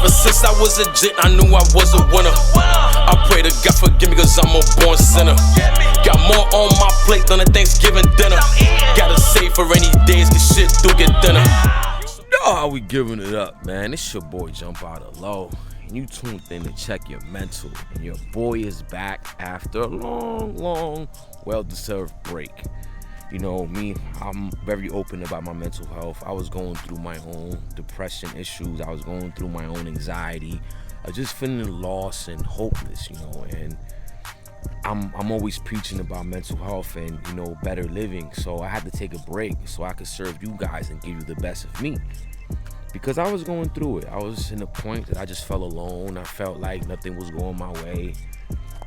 Ever since I was a jit, I knew I was a winner. I pray to God forgive me cause I'm a born sinner. Got more on my plate than a Thanksgiving dinner. Gotta save for rainy days cause shit do get thinner. You know how we giving it up, man. It's your boy Jumpout Low, and you tuned in to check your mental. And your boy is back after a long, well-deserved break. You know me, I'm very open about my mental health. I was going through my own depression issues. I was going through my own anxiety. I just feeling lost and hopeless, you know. And I'm always preaching about mental health and, you know, better living. So I had to take a break so I could serve you guys and give you the best of me. Because I was going through it. I was in a point that I just felt alone. I felt like nothing was going my way.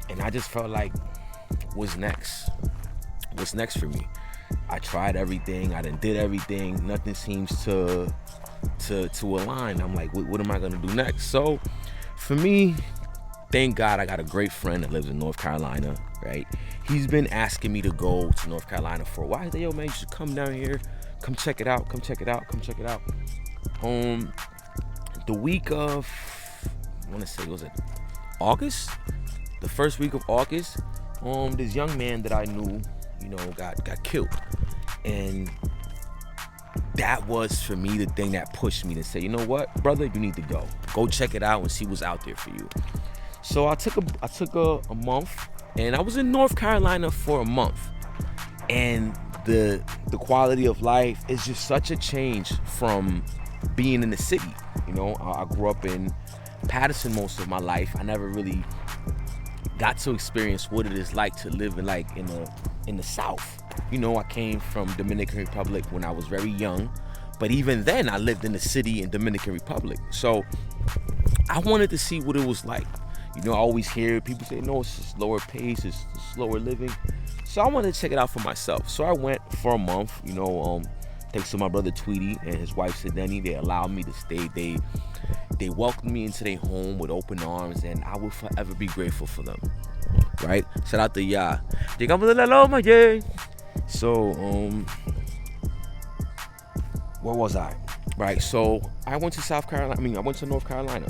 And I just felt like, what's next? What's next for me? I tried everything. I done did everything. Nothing seems to align. I'm like, what am I gonna do next? So for me, thank God I got a great friend that lives in North Carolina, right? He's been asking me to go to North Carolina for a while. He's like, yo man, you should come down here. Come check it out. Come check it out. Come check it out. The week of, I want to say, was it August? The first week of August, this young man that I knew, you know, got killed. And that was, for me, the thing that pushed me to say, you know what, brother, you need to go. Go check it out and see what's out there for you. So I took a month, and I was in North Carolina for a month. And the quality of life is just such a change from being in the city. You know, I grew up in Patterson most of my life. I never really got to experience what it is like to live in the South. You know, I came from Dominican Republic when I was very young, but even then I lived in the city in Dominican Republic. So I wanted to see what it was like. You know, I always hear people say, no, it's a slower pace, it's slower living. So I wanted to check it out for myself. So I went for a month, you know, thanks to my brother Tweety and his wife Sidney. They allowed me to stay. They welcomed me into their home with open arms, and I will forever be grateful for them. Right? Shout out to Ya. Llegamos de la Loma, yeah. So, where was I? Right, so I went to I went to North Carolina.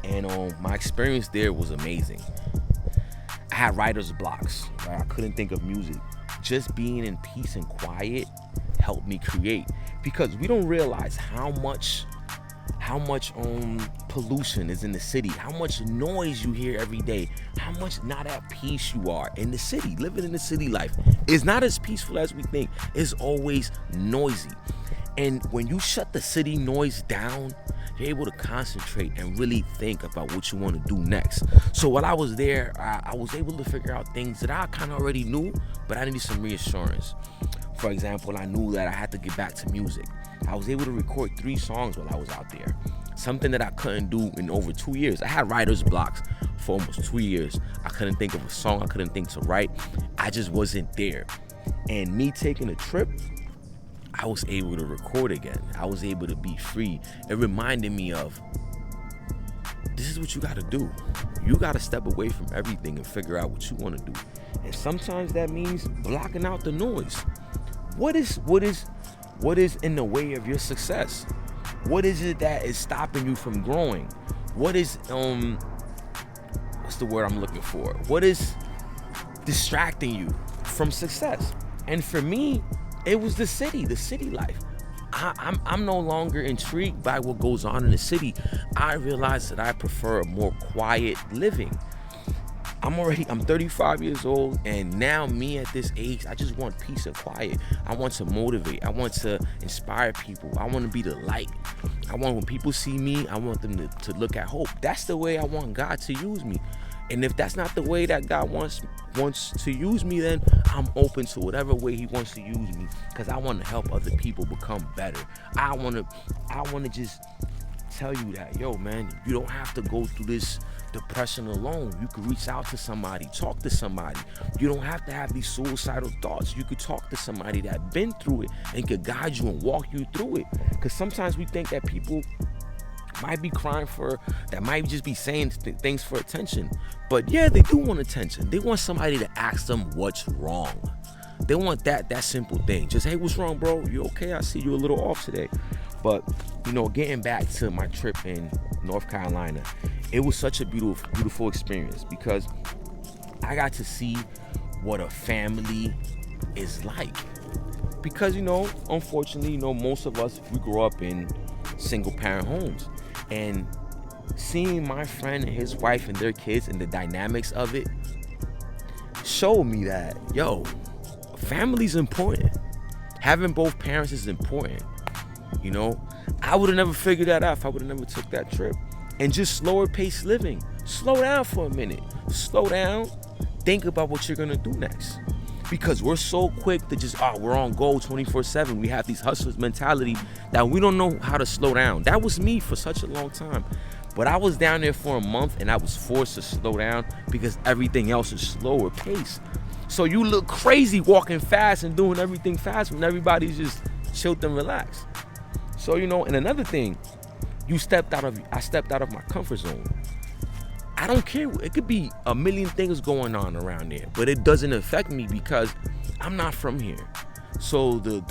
And my experience there was amazing. I had writer's blocks, right? I couldn't think of music. Just being in peace and quiet helped me create, because we don't realize how much pollution is in the city, how much noise you hear every day, how much not at peace you are in the city. Living in the city life is not as peaceful as we think. It's always noisy. And when you shut the city noise down, you're able to concentrate and really think about what you want to do next. So while I was there, I was able to figure out things that I kind of already knew, but I needed some reassurance. For example, I knew that I had to get back to music. I was able to record 3 songs while I was out there, something that I couldn't do in over 2 years. I had writer's blocks for almost 2 years. I couldn't think of a song. I couldn't think to write. I just wasn't there. And me taking a trip, I was able to record again. I was able to be free. It reminded me of, this is what you got to do. You got to step away from everything and figure out what you want to do. And sometimes that means blocking out the noise. What is in the way of your success? What is it that is stopping you from growing? What is what's the word I'm looking for? What is distracting you from success? And for me, it was the city life. I'm no longer intrigued by what goes on in the city. I realized that I prefer a more quiet living. I'm 35 years old, and now me at this age, I just want peace and quiet. I want to motivate. I want to inspire people. I want to be the light. I want, when people see me, I want them to look at hope. That's the way I want God to use me. And if that's not the way that God wants to use me, then I'm open to whatever way he wants to use me, because I want to help other people become better. I want to just tell you that, yo, man, you don't have to go through this depression alone. You could reach out to somebody, talk to somebody. You don't have to have these suicidal thoughts. You could talk to somebody that's been through it and could guide you and walk you through it. Because sometimes we think that people might be crying that might just be saying things for attention. But yeah, they do want attention. They want somebody to ask them what's wrong. They want that simple thing. Just, hey, what's wrong, bro? You okay? I see you a little off today. But, you know, getting back to my trip in North Carolina, it was such a beautiful experience because I got to see what a family is like. Because, you know, unfortunately, you know, most of us, we grow up in single parent homes. And seeing my friend and his wife and their kids and the dynamics of it showed me that, yo, family's important. Having both parents is important. You know, I would have never figured that out if I would have never took that trip. And just slower paced living. Slow down for a minute. Slow down. Think about what you're gonna do next. Because we're so quick to just, we're on go 24/7. We have these hustlers mentality that we don't know how to slow down. That was me for such a long time. But I was down there for a month and I was forced to slow down because everything else is slower paced. So you look crazy walking fast and doing everything fast when everybody's just chilled and relaxed. So, you know, and another thing, I stepped out of my comfort zone. I don't care. It could be a million things going on around there, but it doesn't affect me because I'm not from here. So the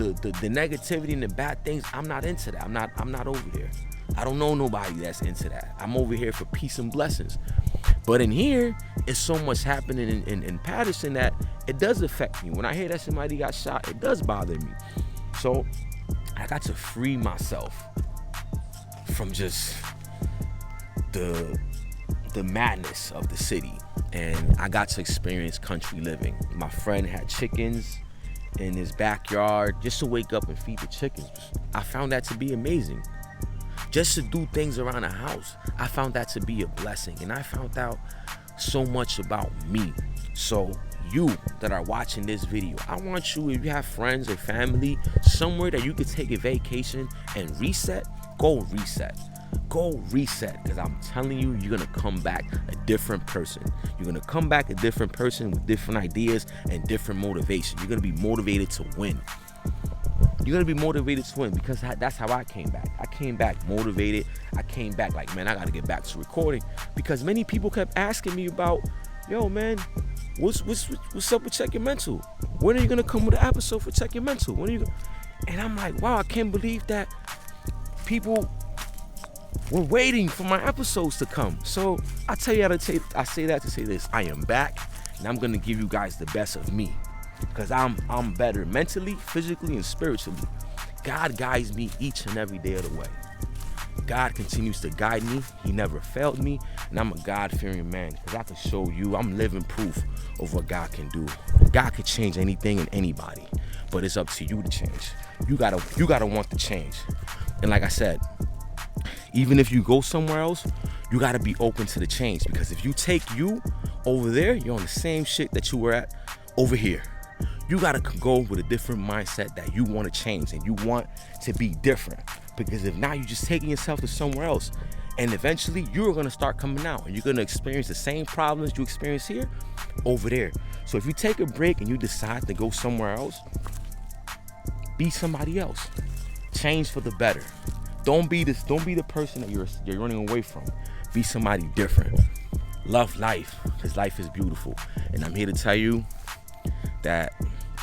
negativity and the bad things, I'm not into that. I'm not over there. I don't know nobody that's into that. I'm over here for peace and blessings. But in here, it's so much happening in Patterson that it does affect me. When I hear that somebody got shot, it does bother me. So I got to free myself from just the madness of the city, and I got to experience country living. My friend had chickens in his backyard just to wake up and feed the chickens. I found that to be amazing. Just to do things around the house, I found that to be a blessing, and I found out so much about me. So you that are watching this video, I want you, if you have friends or family somewhere that you could take a vacation and reset, go reset. Go reset, because I'm telling you, you're gonna come back a different person. You're gonna come back a different person with different ideas and different motivation. You're gonna be motivated to win. You're gonna be motivated to win, because that's how I came back. I came back motivated. I came back like, man, I gotta get back to recording, because many people kept asking me about, yo, man, what's up with Check Your Mental? When are you gonna come with an episode for Check Your Mental? When are you? And I'm like, wow, I can't believe that people were waiting for my episodes to come. So I tell you, I say that to say this: I am back, and I'm gonna give you guys the best of me, because I'm better mentally, physically, and spiritually. God guides me each and every day of the way. God continues to guide me. He never failed me, and I'm a God-fearing man, because I can show you, I'm living proof of what God can do. God can change anything and anybody, but it's up to you to change. You gotta want to change. And like I said, even if you go somewhere else, you gotta be open to the change, because if you take you over there, you're on the same shit that you were at over here. You gotta go with a different mindset that you want to change and you want to be different, because if not, you're just taking yourself to somewhere else, and eventually you're gonna start coming out and you're gonna experience the same problems you experience here over there. So if you take a break and you decide to go somewhere else, be somebody else. Change for the better. Don't be the person that you're running away from. Be somebody different. Love life, because life is beautiful. And I'm here to tell you that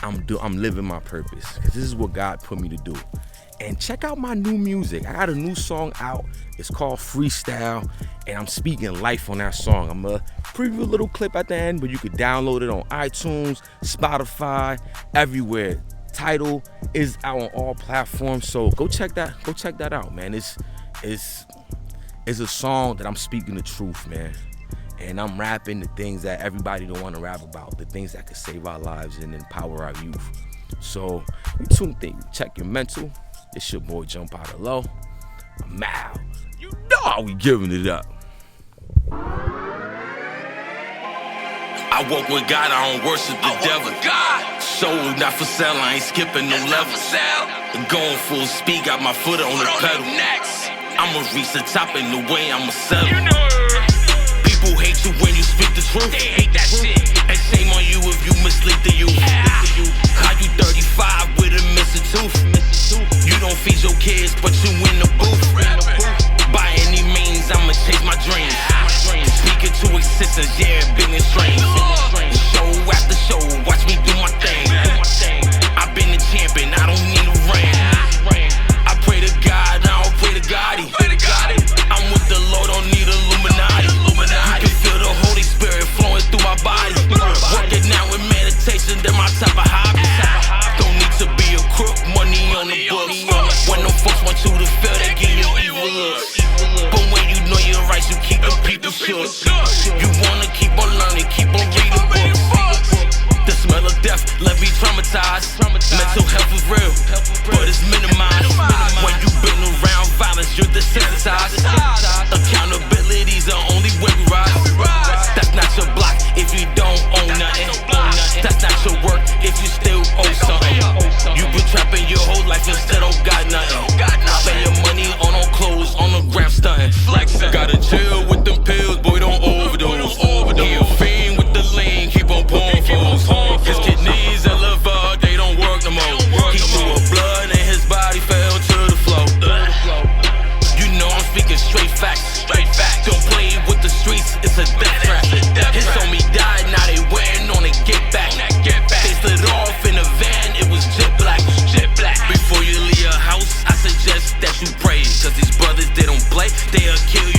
I'm living my purpose, because this is what God put me to do. And check out my new music. I got a new song out. It's called Freestyle, and I'm speaking life on that song. I'm gonna preview a little clip at the end, but you could download it on iTunes, Spotify, everywhere. Title is out on all platforms, so go check that out, man. It's a song that I'm speaking the truth, man, and I'm rapping the things that everybody don't want to rap about, the things that could save our lives and empower our youth. So you tuned in, Check Your Mental. It's your boy Jumpout Low. I'm out. You know how we giving it up. I walk with God, I don't worship the devil. Soul not for sale, I ain't skipping no level. Going full speed, got my foot on the pedal. I'ma reach the top in the way I'ma settle. People hate you when you speak the truth. They hate that shit. And shame on you if you mislead the youth. How you 35 with a missing tooth? You don't feed your kids, but you in the booth. By any means, I'ma chase my dreams. Speaking to existence, yeah, big and strange. Show after show, watch me do my thing. I've been a champion, I don't need a ring. I pray to God sure. You wanna keep on learning, keep on reading books. The smell of death left me traumatized. Mental health is real, but it's minimized. When you've been around violence, you're desensitized. Accountability's the only way we rise. That's not your block if you don't own nothing. That's not your work if you still owe something. You've been trapping your whole life and still don't got nothing. Spend your money on clothes, on the gram stunting. Gotta chill with them pills, boy, don't overdose. He a fiend with the lean, keep on pouring foes. His kidneys and liver, they don't work no more. He threw up blood and his body fell to the floor. You know I'm speaking straight facts. Don't play with the streets, it's a death trap. His homie died, now they waiting on a get back. They slid off in a van, it was jet black. Before you leave your house, I suggest that you pray. Cause these brothers, they don't play, they'll kill you.